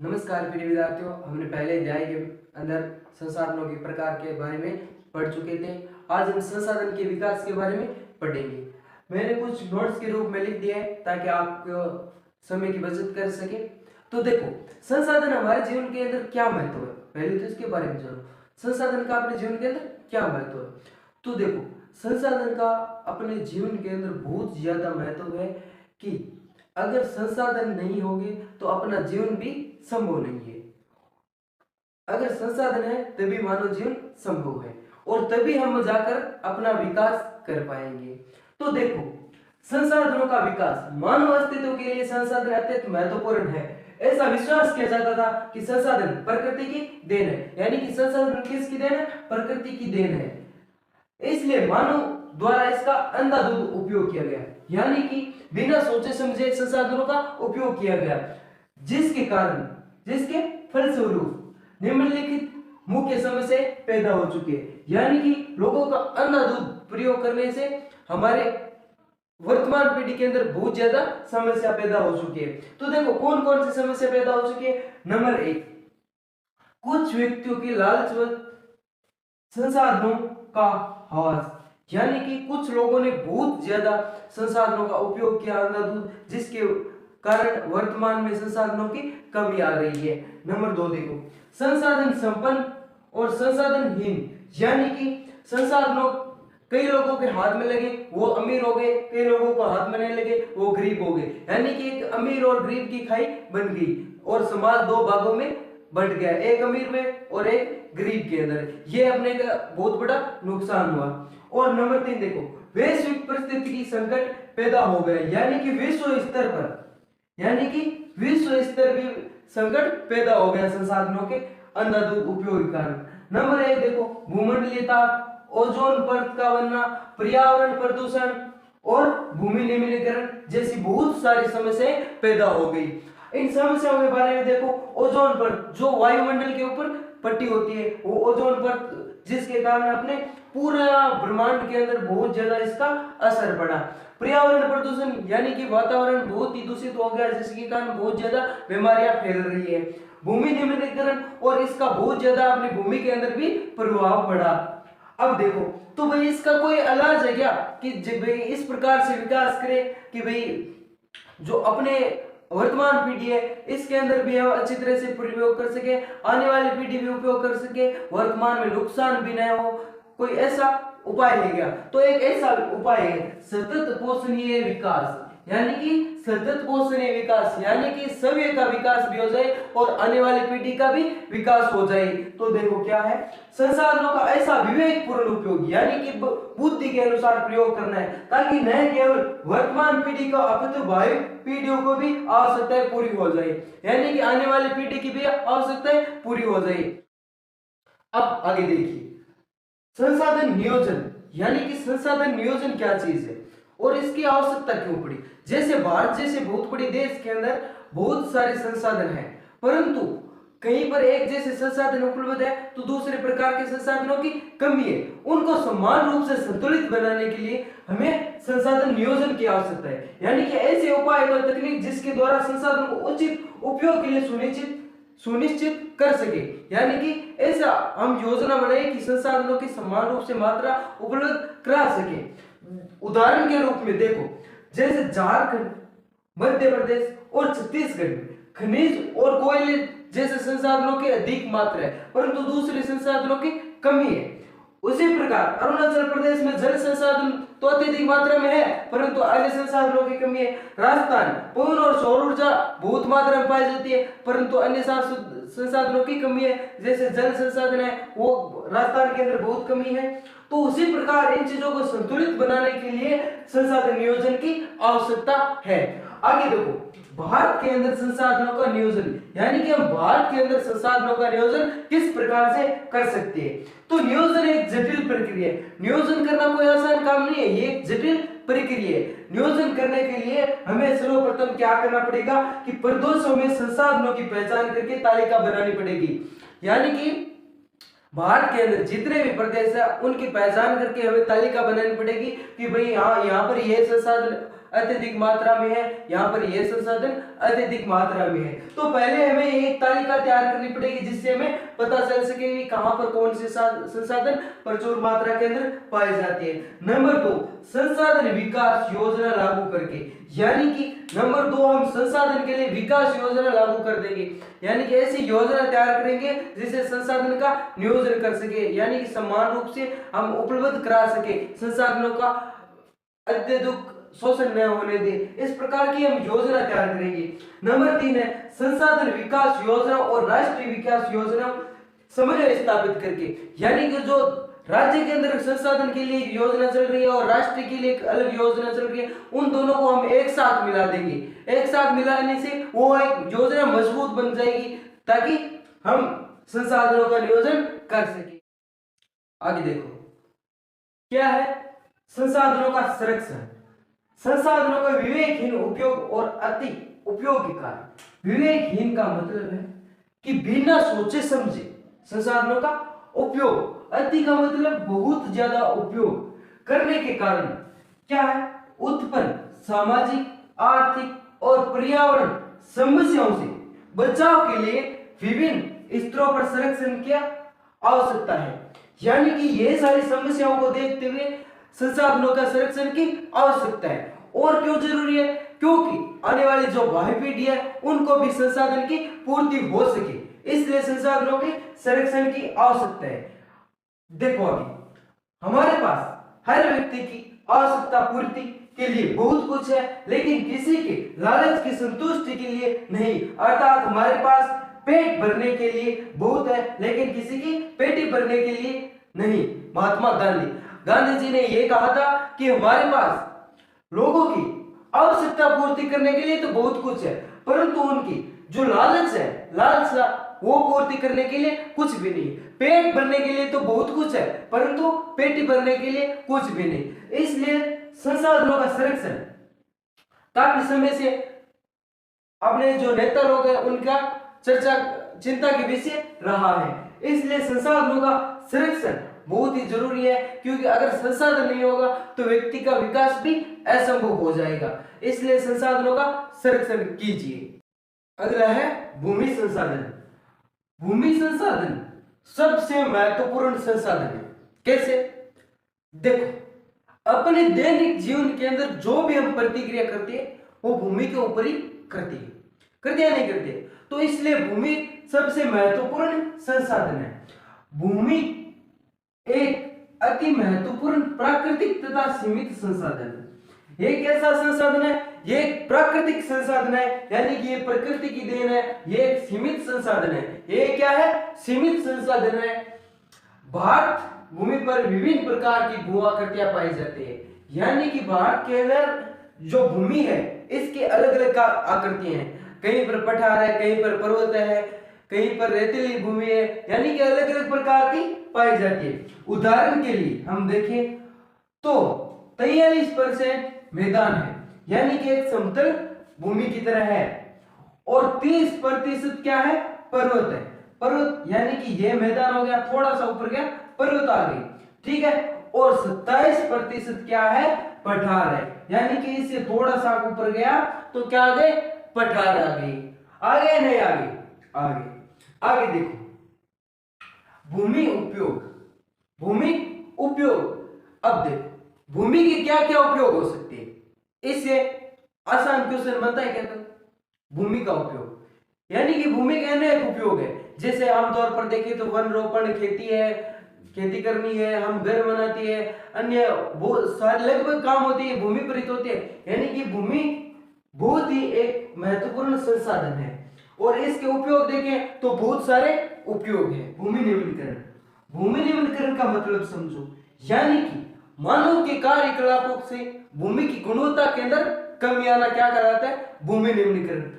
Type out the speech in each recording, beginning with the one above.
नमस्कार प्रिय विद्यार्थियों, हमने पहले अध्याय के अंदर संसाधनों के प्रकार के बारे में पढ़ चुके थे। आज हम संसाधन के विकास के बारे में पढ़ेंगे। मैंने कुछ नोट्स के रूप में लिख दिया है ताकि आप समय की बचत कर सके। तो देखो, संसाधन हमारे जीवन के अंदर क्या महत्व है, पहले तो इसके बारे में जानो। संसाधन का अपने जीवन के अंदर क्या महत्व है? तो देखो, संसाधन का अपने जीवन के अंदर बहुत ज्यादा महत्व है कि अगर संसाधन नहीं होंगे तो अपना जीवन भी संभव नहीं है। अगर संसाधन है तभी मानव जीवन संभव है और तभी हम जाकर अपना विकास कर पाएंगे। तो देखो, संसाधनों का विकास मानव अस्तित्व के लिए संसाधन अत्यंत महत्वपूर्ण है। ऐसा विश्वास किया जाता था कि संसाधन प्रकृति की देन है, यानी कि संसाधन किसकी देन है? प्रकृति की देन है। इसलिए मानव द्वारा इसका अंधाधुंध उपयोग किया गया, यानी कि बिना सोचे समझे संसाधनों का उपयोग किया गया, जिसके फलस्वरूप निम्नलिखित मुख्य समस्या पैदा हो चुकी है। यानी कि लोगों का अंधाधुंध प्रयोग करने से हमारे वर्तमान पीढ़ी के अंदर बहुत ज्यादा समस्या पैदा हो चुकी है। तो देखो, कौन कौन सी समस्या पैदा हो चुकी है। नंबर 1, कुछ व्यक्तियों की लालच व संसाधनों का हवस, यानी कि कुछ लोगों ने बहुत ज्यादा संसाधनों का उपयोग किया अंधाधुंध, जिसके कारण वर्तमान में संसाधनों की कमी आ रही है। नंबर 2 देखो, संसाधन संपन्न और संसाधनहीन, यानी कि संसाधनों कई लोगों के हाथ में लगे वो अमीर हो गए, कई लोगों को हाथ में नहीं लगे वो गरीब हो गए, यानी कि एक अमीर और गरीब की खाई बन गई और समाज दो भागों में बंट गया, एक अमीर में और एक गरीब के अंदर। ये अपने का बहुत बड़ा नुकसान हुआ। और नंबर 3 देखो, वैश्विक परिस्थिति संकट पैदा हो गया, यानी कि विश्व स्तर भी संकट पैदा हो गया संसाधनों के अंधाधुंध उपयोग के कारण। नंबर 1 देखो, भूमंडलीय ताप, ओजोन परत का बनना, पर्यावरण प्रदूषण और भूमि निम्नीकरण जैसी बहुत सारी समस्याएं पैदा हो गई। इन समस्याओं के बारे में देखो, ओजोन परत जो वायुमंडल के ऊपर पट्टी होती है, वो ओजोन परत, जिसके कारण अपने पूरा ब्रह्मांड के अंदर बहुत ज्यादा इसका असर पड़ा। पर्यावरण प्रदूषण, यानी कि वातावरण बहुत ही दूषित हो गया, जिसके कारण बहुत ज्यादा बीमारियां फैल रही है। भूमि निम्नीकरण, और इसका बहुत ज्यादा अपनी भूमि के अंदर भी प्रभाव पड़ा। अब देखो, तो भाई इसका कोई इलाज है क्या कि भाई इस प्रकार से विकास करे कि भाई जो अपने वर्तमान पीढ़ी है इसके अंदर भी हम अच्छी तरह से प्रयोग कर सके, आने वाली पीढ़ी भी उपयोग कर सके, वर्तमान में नुकसान भी न हो, कोई ऐसा उपाय है क्या? तो एक ऐसा उपाय है सतत पोषणीय विकास, यानी कि सतत पोषणीय विकास, यानी कि सभी का विकास भी हो जाए और आने वाली पीढ़ी का भी विकास हो जाए। तो देखो क्या है, संसाधनों का ऐसा विवेकपूर्ण उपयोग, यानी कि बुद्धि के अनुसार प्रयोग करना है, ताकि न केवल वर्तमान पीढ़ी को अपितु भावी पीढ़ियों को भी आवश्यकताएं पूरी हो जाए, यानी कि आने वाली पीढ़ी की भी आवश्यकताएं पूरी हो जाए। अब आगे देखिए, संसाधन नियोजन, यानी कि संसाधन नियोजन क्या चीज है और इसकी आवश्यकता क्यों पड़ी। जैसे भारत जैसे बहुत बड़े देश के अंदर बहुत सारे संसाधन हैं, परंतु कहीं पर एक जैसे संसाधन उपलब्ध है तो दूसरे प्रकार के संसाधनों की कमी है। उनको समान रूप से संतुलित बनाने के लिए हमें संसाधन नियोजन की आवश्यकता है, यानी कि ऐसे उपाय और तकनीक जिसके द्वारा संसाधन को उचित उपयोग के लिए सुनिश्चित कर सके, यानी कि ऐसा हम योजना बनाए कि संसाधनों की समान रूप से मात्रा उपलब्ध करा सके। उदाहरण के रूप में देखो, जैसे झारखंड, मध्य प्रदेश और छत्तीसगढ़ में खनिज और कोयले जैसे संसाधनों की अधिक मात्रा है, परंतु दूसरे संसाधनों की कमी है। उसी प्रकार अरुणाचल प्रदेश में जल संसाधन तो अत्यधिक मात्रा में है, परंतु अन्य संसाधनों की कमी है। राजस्थान पवन और सौर ऊर्जा बहुत मात्रा में पाई जाती है, परंतु अन्य संसाधनों की कमी है, जैसे जल संसाधन है वो राजस्थान के अंदर बहुत कमी है। तो उसी प्रकार इन चीजों को संतुलित बनाने के लिए संसाधन नियोजन की आवश्यकता है। आगे देखो, भारत के अंदर संसाधनों का नियोजन, यानी कि हम भारत के अंदर संसाधनों का नियोजन किस प्रकार से कर सकते हैं। तो नियोजन एक जटिल प्रक्रिया है, नियोजन करना कोई आसान काम नहीं है, ये एक जटिल प्रक्रिया है। नियोजन करने के लिए हमें सर्वप्रथम क्या करना पड़ेगा कि प्रदेशों में संसाधनों की पहचान करके तालिका बनानी पड़ेगी, यानी कि भारत के अंदर जितने भी प्रदेश है उनकी पहचान करके हमें तालिका बनानी पड़ेगी कि भाई हाँ, यहाँ पर ये संसाधन अत्यधिक मात्रा में है, यहाँ पर ये संसाधन अत्यधिक मात्रा में है। तो पहले हमें एक तालिका तैयार करनी पड़ेगी जिससे हमें पता चल सके कि कहां पर कौन से संसाधन प्रचुर मात्रा के अंदर पाए जाते हैं। नंबर 2, संसाधन विकास योजना लागू करके, यानी कि नंबर 2 हम संसाधन के लिए विकास योजना लागू कर देंगे, यानी कि ऐसी योजना तैयार करेंगे जिससे संसाधन का नियोजन कर सके, यानी कि समान रूप से हम उपलब्ध करा सके, संसाधनों का अत्यधिक शोषण न होने दे, इस प्रकार की हम योजना तैयार करेंगे। नंबर 3 है संसाधन विकास योजना और राष्ट्रीय विकास योजना समन्वय स्थापित करके, यानी कि जो राज्य के अंदर संसाधन के लिए योजना चल रही है और राष्ट्र के लिए एक अलग योजना चल रही है, उन दोनों को हम एक साथ मिला देंगे। एक साथ मिलाने से वो एक योजना मजबूत बन जाएगी ताकि हम संसाधनों का नियोजन कर सके। आगे देखो क्या है संसाधनों का संरक्षण। संसाधनों का विवेकहीन उपयोग और अति उपयोग के कारण। विवेकहीन का मतलब है कि बिना सोचे समझे संसाधनों का उपयोग, अति का मतलब बहुत ज्यादा उपयोग करने के कारण क्या है उत्पन्न सामाजिक, आर्थिक और पर्यावरण समस्याओं से बचाव के लिए विभिन्न स्तरों पर संरक्षण की आवश्यकता है, यानी कि ये सारी समस्याओं को देखते हुए संसाधनों का संरक्षण की आवश्यकता है। और क्यों जरूरी है? क्योंकि आने वाली जो भावी पीढ़ी है उनको भी संसाधन की पूर्ति हो सके, इसलिए संसाधनों के संरक्षण की आवश्यकता है। देखो अभी हमारे पास हर व्यक्ति की आवश्यकता पूर्ति के लिए बहुत कुछ है, लेकिन किसी के लालच की संतुष्टि के लिए नहीं, अर्थात हमारे पास पेट भरने के लिए बहुत है लेकिन किसी की पेटी भरने के लिए नहीं। महात्मा गांधी जी ने यह कहा था कि हमारे पास लोगों की आवश्यकता पूर्ति करने के लिए तो बहुत कुछ है, परंतु उनकी जो लालच है, लालसा वो पूर्ति करने के लिए कुछ भी नहीं। पेट भरने के लिए तो बहुत कुछ है, परंतु पेट भरने के लिए कुछ भी नहीं। इसलिए संसाधनों का संरक्षण काफी समय से अपने जो नेता लोग हैं उनका चर्चा चिंता के विषय रहा है। इसलिए संसाधनों का संरक्षण बहुत ही जरूरी है, क्योंकि अगर संसाधन नहीं होगा तो व्यक्ति का विकास भी असंभव हो जाएगा। इसलिए संसाधनों का संरक्षण कीजिए। अगला है भूमि संसाधन। भूमि संसाधन सबसे महत्वपूर्ण संसाधन है। कैसे? देखो अपने दैनिक जीवन के अंदर जो भी हम प्रतिक्रिया करते हैं वो भूमि के ऊपर ही करते या नहीं करते, तो इसलिए भूमि सबसे महत्वपूर्ण संसाधन है। भूमि एक अति महत्वपूर्ण प्राकृतिक तथा सीमित संसाधन है। ये कैसा संसाधन है? ये एक प्राकृतिक संसाधन है, यानी कि ये प्रकृति की देन है। ये एक सीमित संसाधन है। ये क्या है? सीमित संसाधन है। भारत भूमि पर विभिन्न प्रकार की भू आकृतियां पाई जाती है, यानी कि भारत के अंदर जो भूमि है इसके अलग अलग आकृतियां हैं। कहीं पर पठार है, कहीं पर पर्वत है, कहीं पर रेतीली भूमि है, यानी कि अलग अलग प्रकार की पाई जाती है। उदाहरण के लिए हम देखें तो 43% मैदान है, यानी कि एक समतल भूमि की तरह है, और 30% क्या है? पर्वत है। पर्वत यानी कि ये मैदान हो गया, थोड़ा सा ऊपर गया पर्वत आ गई, ठीक है। और 27% क्या है? पठार है, यानी कि इससे थोड़ा सा ऊपर गया तो क्या आ गए? पठार आ गई। आगे नहीं आगे आगे आगे देखो भूमि उपयोग। भूमि उपयोग, अब देखो भूमि के क्या क्या उपयोग हो सकते हैं। इससे आसान क्वेश्चन बनता है क्या? भूमि का उपयोग, यानी कि भूमि के अनेक उपयोग है। जैसे आमतौर पर देखें तो वन रोपण, खेती है, खेती करनी है, हम घर बनाती है, अन्य बहुत सारे लगभग काम होते हैं भूमि पर ही होते हैं। यानी कि भूमि बहुत ही एक महत्वपूर्ण संसाधन है, और इसके उपयोग देखें तो बहुत सारे उपयोग है। भूमि निम्नीकरण। भूमि निम्नीकरण का मतलब समझो, यानी कि मानव के कार्यकलापों से भूमि की गुणवत्ता के अंदर कमी आना क्या कहलाता है? भूमि निम्नीकरण।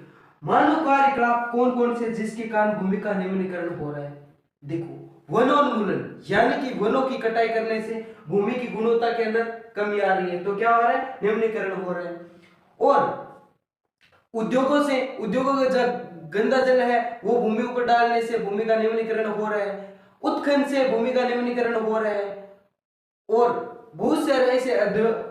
मानव कार्यकलाप कौन कौन से जिसके कारण भूमि का निम्नीकरण हो रहा है? देखो वनोन्मूलन, यानी कि वनों की कटाई करने से भूमि की गुणवत्ता के अंदर कमी आ रही है, तो क्या हो रहा है? निम्नीकरण हो रहा है। और उद्योगों का जो गंदा जल है वो भूमि ऊपर डालने से भूमि का निम्नीकरण हो रहा है। उत्खनन से भूमि का निम्नीकरण हो रहा है। और बहुत सारे ऐसे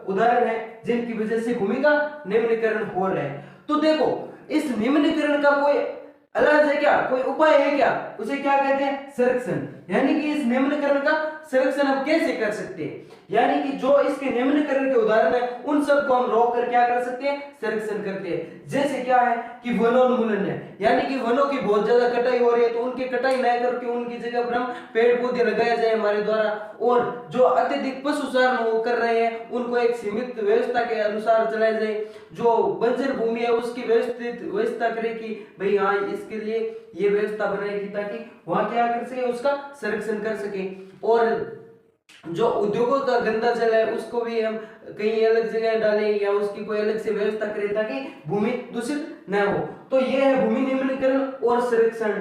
उदाहरण हैं जिनकी वजह से भूमि का निम्नीकरण हो रहा है। तो देखो, इस निम्नीकरण का कोई इलाज है क्या, कोई उपाय है क्या? उसे क्या कहते हैं? संरक्षण। यानी कि इस निम्नीकरण का संरक्षण हम कैसे कर सकते हैं? यानी कि जो इसके निम्नीकरण के उदाहरण है उन सब को हम रोक कर क्या कर सकते हैं? संरक्षण करते हैं। जैसे क्या है कि वनोन्मूलन है, यानी कि वनों की बहुत ज्यादा कटाई हो रही है, तो उनकी कटाई न करके उनकी जगह पर हम पेड़ पौधे लगाया जाए हमारे द्वारा। और जो अत्यधिक पशुचारण वो कर रहे हैं उनको एक सीमित व्यवस्था के अनुसार चलाया जाए। जो बंजर भूमि है उसकी व्यवस्थित व्यवस्था करे कि भाई हाँ इसके लिए ये व्यवस्था बनाएगी ताकि वहां क्या कर सके, उसका संरक्षण कर सके। और जो उद्योगों का गंदा जल है उसको भी हम कहीं अलग जगह डालें या उसकी कोई अलग से व्यवस्था करें ताकि भूमि दूषित न हो। तो ये है भूमि निम्नीकरण और संरक्षण।